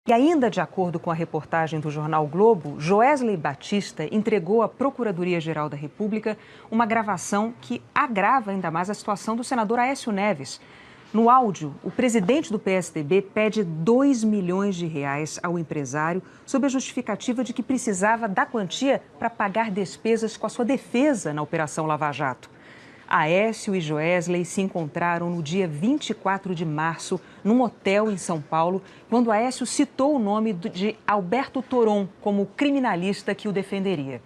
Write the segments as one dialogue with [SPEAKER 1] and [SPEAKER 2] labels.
[SPEAKER 1] E ainda de acordo com a reportagem do jornal Globo, Joesley Batista entregou à Procuradoria-Geral da República uma gravação que agrava ainda mais a situação do senador Aécio Neves. No áudio, o presidente do PSDB pede R$2 milhões ao empresário sob a justificativa de que precisava da quantia para pagar despesas com a sua defesa na Operação Lava Jato. Aécio e Joesley se encontraram no dia 24 de março, num hotel em São Paulo, quando Aécio citou o nome de Alberto Toron como criminalista que o defenderia.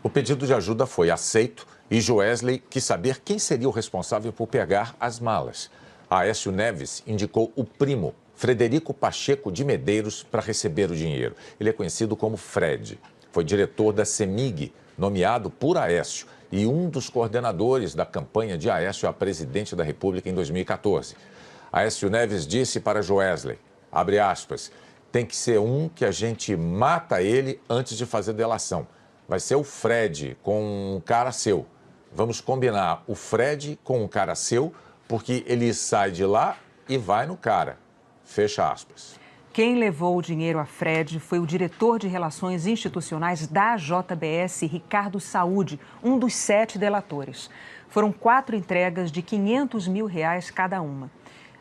[SPEAKER 2] O pedido de ajuda foi aceito e Joesley quis saber quem seria o responsável por pegar as malas. Aécio Neves indicou o primo, Frederico Pacheco de Medeiros, para receber o dinheiro. Ele é conhecido como Fred. Foi diretor da CEMIG, nomeado por Aécio, e um dos coordenadores da campanha de Aécio a presidente da República em 2014. Aécio Neves disse para Joesley, abre aspas, tem que ser um que a gente mata ele antes de fazer delação. Vai ser o Fred com um cara seu. Vamos combinar o Fred com um cara seu, porque ele sai de lá e vai no cara. Fecha aspas.
[SPEAKER 1] Quem levou o dinheiro a Fred foi o diretor de Relações Institucionais da JBS, Ricardo Saúde, um dos 7 delatores. Foram 4 entregas de R$500 mil cada uma.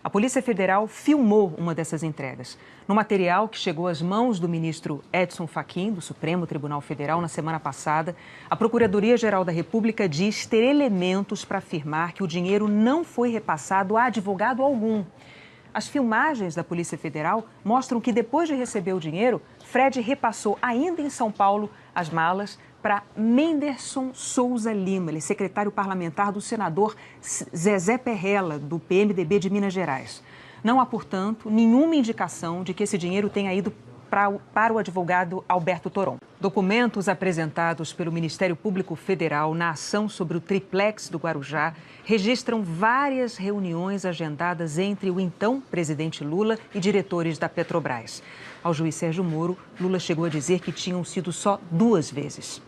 [SPEAKER 1] A Polícia Federal filmou uma dessas entregas. No material que chegou às mãos do ministro Edson Fachin, do Supremo Tribunal Federal, na semana passada, a Procuradoria-Geral da República diz ter elementos para afirmar que o dinheiro não foi repassado a advogado algum. As filmagens da Polícia Federal mostram que depois de receber o dinheiro, Fred repassou ainda em São Paulo as malas para Menderson Souza Lima, ele é secretário parlamentar do senador Zezé Perrella, do PMDB de Minas Gerais. Não há, portanto, nenhuma indicação de que esse dinheiro tenha ido para o advogado Alberto Toron. Documentos apresentados pelo Ministério Público Federal na ação sobre o triplex do Guarujá registram várias reuniões agendadas entre o então presidente Lula e diretores da Petrobras. Ao juiz Sérgio Moro, Lula chegou a dizer que tinham sido só 2 vezes.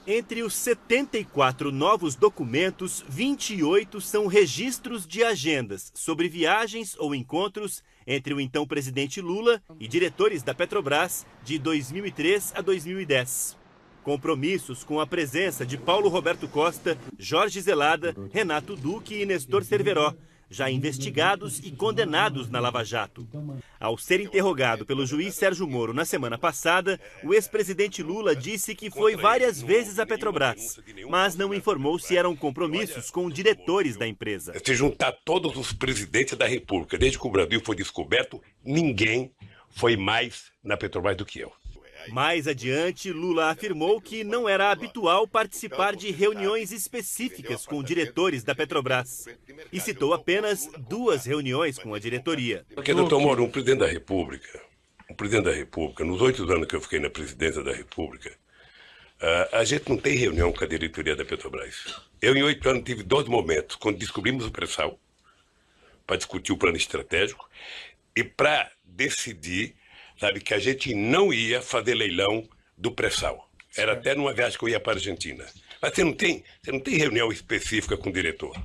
[SPEAKER 3] Entre os 74 novos documentos, 28 são registros de agendas sobre viagens ou encontros entre o então presidente Lula e diretores da Petrobras de 2003 a 2010. Compromissos com a presença de Paulo Roberto Costa, Jorge Zelada, Renato Duque e Nestor Cerveró, já investigados e condenados na Lava Jato. Ao ser interrogado pelo juiz Sérgio Moro na semana passada, o ex-presidente Lula disse que foi várias vezes à Petrobras, mas não informou se eram compromissos com diretores da empresa.
[SPEAKER 4] Se juntar todos os presidentes da República, desde que o Brasil foi descoberto, ninguém foi mais na Petrobras do que eu.
[SPEAKER 3] Mais adiante, Lula afirmou que não era habitual participar de reuniões específicas com diretores da Petrobras e citou apenas 2 reuniões com a diretoria.
[SPEAKER 4] Porque, doutor Moro, um presidente da República, nos 8 anos que eu fiquei na presidência da República, a gente não tem reunião com a diretoria da Petrobras. Eu, em 8 anos, tive 2 momentos, quando descobrimos o pré-sal, para discutir o plano estratégico e para decidir, sabe, que a gente não ia fazer leilão do pré-sal. Era até numa viagem que eu ia para a Argentina. Mas você não tem reunião específica com o diretor.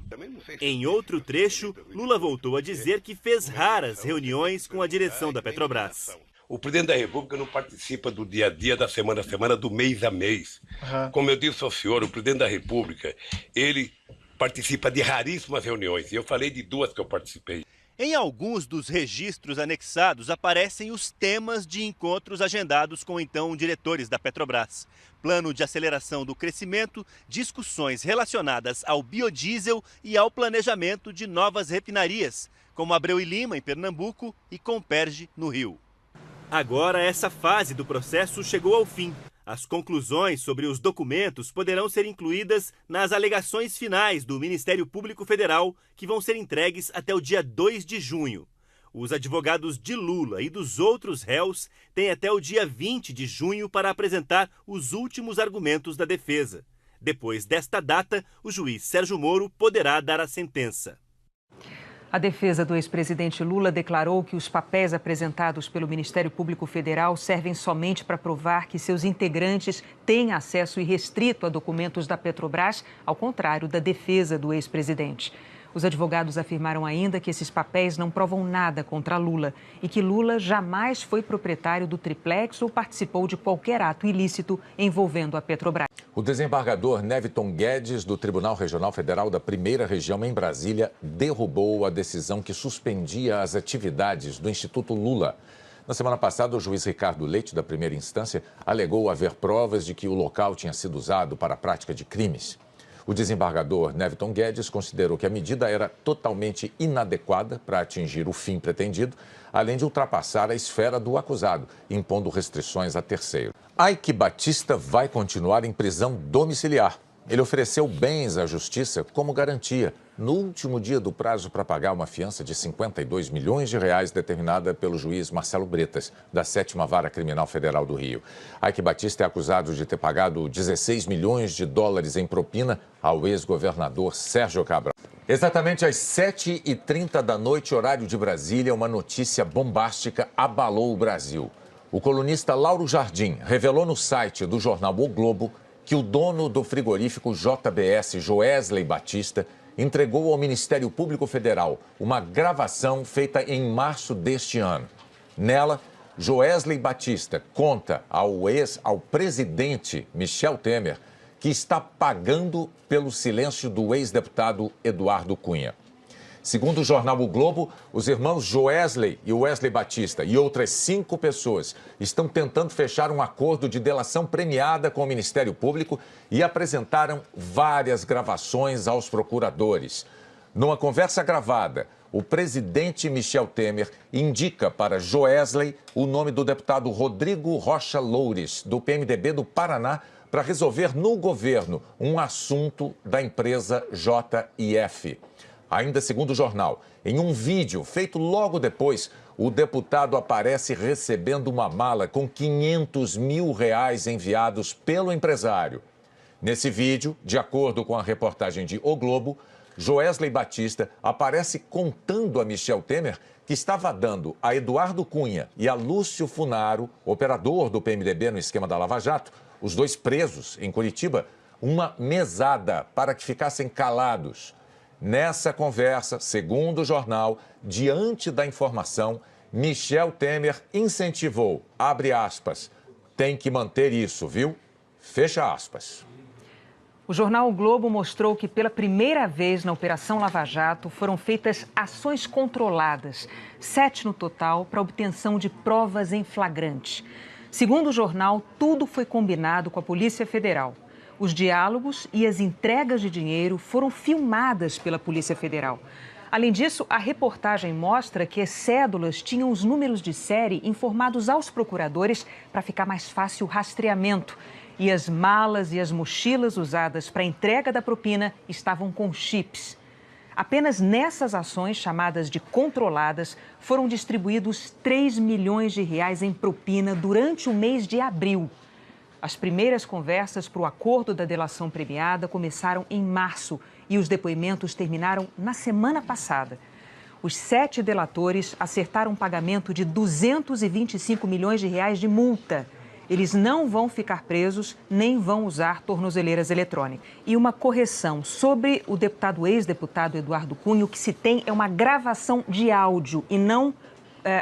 [SPEAKER 3] Em outro trecho, Lula voltou a dizer que fez raras reuniões com a direção da Petrobras.
[SPEAKER 4] O presidente da República não participa do dia a dia, da semana a semana, do mês a mês. Como eu disse ao senhor, o presidente da República, ele participa de raríssimas reuniões. E eu falei de 2 que eu participei.
[SPEAKER 3] Em alguns dos registros anexados aparecem os temas de encontros agendados com então diretores da Petrobras. Plano de aceleração do crescimento, discussões relacionadas ao biodiesel e ao planejamento de novas refinarias, como Abreu e Lima, em Pernambuco, e Comperj, no Rio. Agora, essa fase do processo chegou ao fim. As conclusões sobre os documentos poderão ser incluídas nas alegações finais do Ministério Público Federal, que vão ser entregues até o dia 2 de junho. Os advogados de Lula e dos outros réus têm até o dia 20 de junho para apresentar os últimos argumentos da defesa. Depois desta data, o juiz Sérgio Moro poderá dar a sentença.
[SPEAKER 1] A defesa do ex-presidente Lula declarou que os papéis apresentados pelo Ministério Público Federal servem somente para provar que seus integrantes têm acesso irrestrito a documentos da Petrobras, ao contrário da defesa do ex-presidente. Os advogados afirmaram ainda que esses papéis não provam nada contra Lula e que Lula jamais foi proprietário do triplex ou participou de qualquer ato ilícito envolvendo a Petrobras.
[SPEAKER 2] O desembargador Neviton Guedes, do Tribunal Regional Federal da Primeira Região em Brasília, derrubou a decisão que suspendia as atividades do Instituto Lula. Na semana passada, o juiz Ricardo Leite, da primeira instância, alegou haver provas de que o local tinha sido usado para a prática de crimes. O desembargador Neviton Guedes considerou que a medida era totalmente inadequada para atingir o fim pretendido, além de ultrapassar a esfera do acusado, impondo restrições a terceiro. Eike Batista vai continuar em prisão domiciliar. Ele ofereceu bens à justiça como garantia, no último dia do prazo para pagar uma fiança de 52 milhões de reais determinada pelo juiz Marcelo Bretas, da 7ª Vara Criminal Federal do Rio. Eike Batista é acusado de ter pagado 16 milhões de dólares em propina ao ex-governador Sérgio Cabral. Exatamente às 7h30 da noite, horário de Brasília, uma notícia bombástica abalou o Brasil. O colunista Lauro Jardim revelou no site do jornal O Globo que o dono do frigorífico JBS, Joesley Batista, entregou ao Ministério Público Federal uma gravação feita em março deste ano. Nela, Joesley Batista conta ao presidente Michel Temer que está pagando pelo silêncio do ex-deputado Eduardo Cunha. Segundo o jornal O Globo, os irmãos Joesley e Wesley Batista e outras 5 pessoas estão tentando fechar um acordo de delação premiada com o Ministério Público e apresentaram várias gravações aos procuradores. Numa conversa gravada, o presidente Michel Temer indica para Joesley o nome do deputado Rodrigo Rocha Loures, do PMDB do Paraná, para resolver no governo um assunto da empresa JIF. Ainda segundo o jornal, em um vídeo feito logo depois, o deputado aparece recebendo uma mala com 500 mil reais enviados pelo empresário. Nesse vídeo, de acordo com a reportagem de O Globo, Joesley Batista aparece contando a Michel Temer que estava dando a Eduardo Cunha e a Lúcio Funaro, operador do PMDB no esquema da Lava Jato, os dois presos em Curitiba, uma mesada para que ficassem calados. Nessa conversa, segundo o jornal, diante da informação, Michel Temer incentivou, abre aspas, tem que manter isso, viu? Fecha aspas.
[SPEAKER 1] O jornal O Globo mostrou que pela primeira vez na Operação Lava Jato foram feitas ações controladas, 7 no total, para obtenção de provas em flagrante. Segundo o jornal, tudo foi combinado com a Polícia Federal. Os diálogos e as entregas de dinheiro foram filmadas pela Polícia Federal. Além disso, a reportagem mostra que as cédulas tinham os números de série informados aos procuradores para ficar mais fácil o rastreamento. E as malas e as mochilas usadas para a entrega da propina estavam com chips. Apenas nessas ações, chamadas de controladas, foram distribuídos 3 milhões de reais em propina durante o mês de abril. As primeiras conversas para o acordo da delação premiada começaram em março e os depoimentos terminaram na semana passada. Os 7 delatores acertaram um pagamento de 225 milhões de reais de multa. Eles não vão ficar presos nem vão usar tornozeleiras eletrônicas. E uma correção sobre o ex-deputado Eduardo Cunha, o que se tem é uma gravação de áudio e não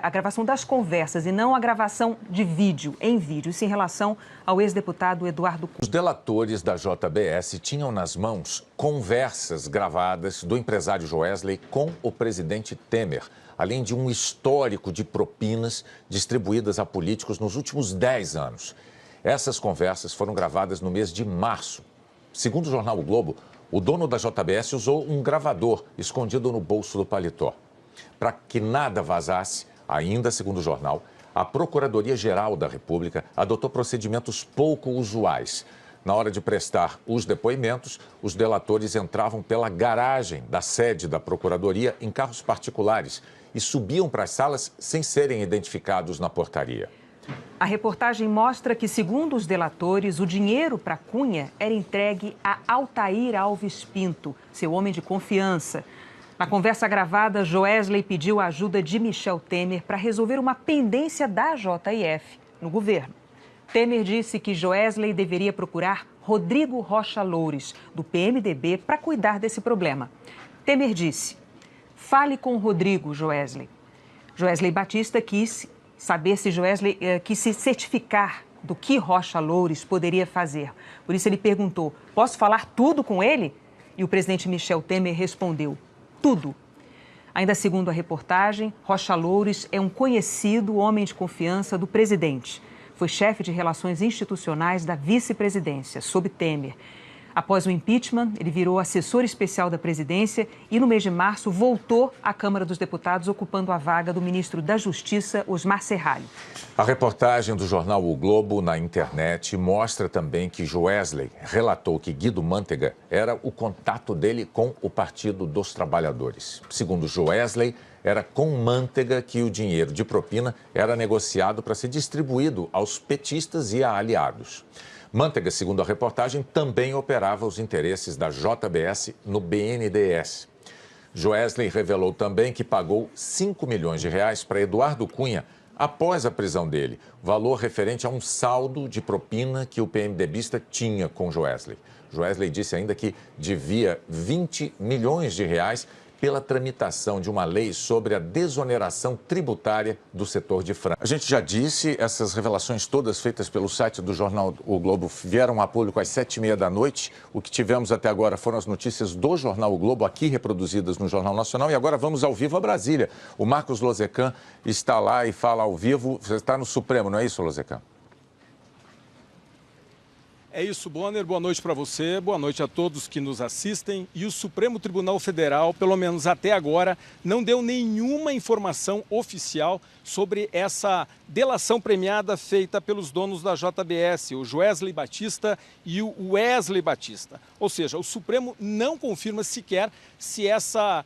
[SPEAKER 1] a gravação das conversas e não a gravação de vídeo, em vídeo, isso em relação ao ex-deputado Eduardo Cunha.
[SPEAKER 2] Os delatores da JBS tinham nas mãos conversas gravadas do empresário Joesley com o presidente Temer, além de um histórico de propinas distribuídas a políticos nos últimos 10 anos. Essas conversas foram gravadas no mês de março. Segundo o jornal O Globo, o dono da JBS usou um gravador escondido no bolso do paletó. Para que nada vazasse, ainda segundo o jornal, a Procuradoria-Geral da República adotou procedimentos pouco usuais. Na hora de prestar os depoimentos, os delatores entravam pela garagem da sede da Procuradoria em carros particulares e subiam para as salas sem serem identificados na portaria.
[SPEAKER 1] A reportagem mostra que, segundo os delatores, o dinheiro para Cunha era entregue a Altair Alves Pinto, seu homem de confiança. Na conversa gravada, Joesley pediu a ajuda de Michel Temer para resolver uma pendência da JIF no governo. Temer disse que Joesley deveria procurar Rodrigo Rocha Loures, do PMDB, para cuidar desse problema. Temer disse: fale com Rodrigo, Joesley. Joesley Batista quis saber se Joesley quis se certificar do que Rocha Loures poderia fazer. Por isso ele perguntou: posso falar tudo com ele? E o presidente Michel Temer respondeu: tudo. Ainda segundo a reportagem, Rocha Loures é um conhecido homem de confiança do presidente. Foi chefe de relações institucionais da vice-presidência, sob Temer. Após o impeachment, ele virou assessor especial da presidência e, no mês de março, voltou à Câmara dos Deputados, ocupando a vaga do ministro da Justiça, Osmar Serralho.
[SPEAKER 2] A reportagem do jornal O Globo na internet mostra também que Joesley relatou que Guido Mantega era o contato dele com o Partido dos Trabalhadores. Segundo Joesley, era com Mantega que o dinheiro de propina era negociado para ser distribuído aos petistas e a aliados. Mantega, segundo a reportagem, também operava os interesses da JBS no BNDES. Joesley revelou também que pagou 5 milhões de reais para Eduardo Cunha após a prisão dele, valor referente a um saldo de propina que o PMDBista tinha com Joesley. Joesley disse ainda que devia 20 milhões de reais pela tramitação de uma lei sobre a desoneração tributária do setor de frango. A gente já disse, essas revelações todas feitas pelo site do jornal O Globo vieram a público às 7h30 da noite. O que tivemos até agora foram as notícias do jornal O Globo, aqui reproduzidas no Jornal Nacional. E agora vamos ao vivo a Brasília. O Marcos Lozecan está lá e fala ao vivo. Você está no Supremo, não é isso, Lozecan?
[SPEAKER 5] É isso, Bonner. Boa noite para você, boa noite a todos que nos assistem. E o Supremo Tribunal Federal, pelo menos até agora, não deu nenhuma informação oficial sobre essa delação premiada feita pelos donos da JBS, o Joesley Batista e o Wesley Batista. Ou seja, o Supremo não confirma sequer se essa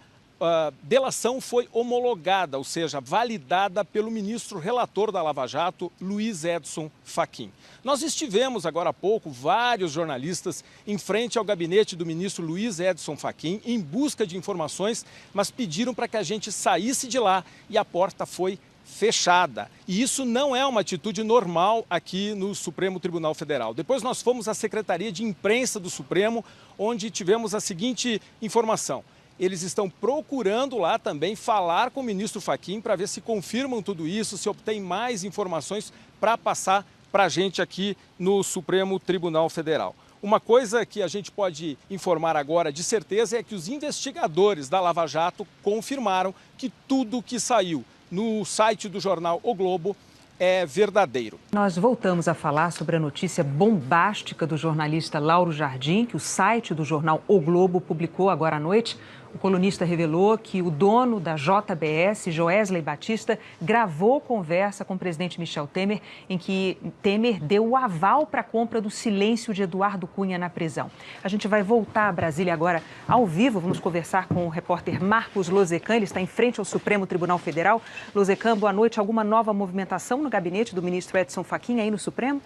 [SPEAKER 5] delação foi homologada, ou seja, validada pelo ministro relator da Lava Jato, Luiz Edson Fachin. Nós estivemos agora há pouco, vários jornalistas, em frente ao gabinete do ministro Luiz Edson Fachin, em busca de informações, mas pediram para que a gente saísse de lá e a porta foi fechada. E isso não é uma atitude normal aqui no Supremo Tribunal Federal. Depois nós fomos à Secretaria de Imprensa do Supremo, onde tivemos a seguinte informação: eles estão procurando lá também falar com o ministro Fachin para ver se confirmam tudo isso, se obtém mais informações para passar para a gente aqui no Supremo Tribunal Federal. Uma coisa que a gente pode informar agora de certeza é que os investigadores da Lava Jato confirmaram que tudo que saiu no site do jornal O Globo é verdadeiro.
[SPEAKER 1] Nós voltamos a falar sobre a notícia bombástica do jornalista Lauro Jardim, que o site do jornal O Globo publicou agora à noite. O colunista revelou que o dono da JBS, Joesley Batista, gravou conversa com o presidente Michel Temer, em que Temer deu o aval para a compra do silêncio de Eduardo Cunha na prisão. A gente vai voltar a Brasília agora ao vivo. Vamos conversar com o repórter Marcos Lozecan. Ele está em frente ao Supremo Tribunal Federal. Lozecan, boa noite. Alguma nova movimentação no gabinete do ministro Edson Fachin aí no Supremo?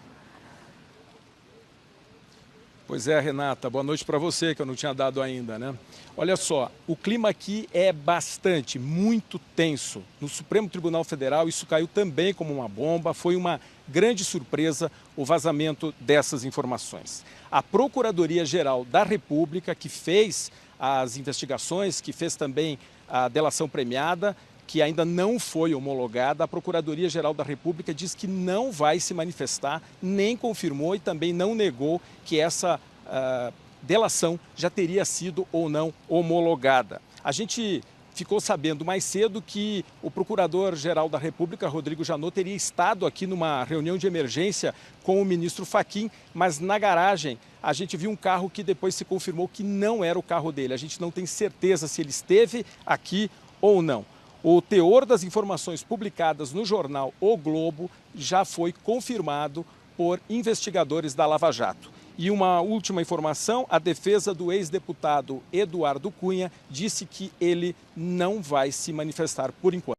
[SPEAKER 5] Pois é, Renata, boa noite para você, que eu não tinha dado ainda, né? Olha só, o clima aqui é muito tenso. No Supremo Tribunal Federal, isso caiu também como uma bomba, foi uma grande surpresa o vazamento dessas informações. A Procuradoria-Geral da República, que fez as investigações, que fez também a delação premiada, que ainda não foi homologada, a Procuradoria-Geral da República diz que não vai se manifestar, nem confirmou e também não negou que essa delação já teria sido ou não homologada. A gente ficou sabendo mais cedo que o Procurador-Geral da República, Rodrigo Janot, teria estado aqui numa reunião de emergência com o ministro Fachin, mas na garagem a gente viu um carro que depois se confirmou que não era o carro dele. A gente não tem certeza se ele esteve aqui ou não. O teor das informações publicadas no jornal O Globo já foi confirmado por investigadores da Lava Jato. E uma última informação, a defesa do ex-deputado Eduardo Cunha disse que ele não vai se manifestar por enquanto.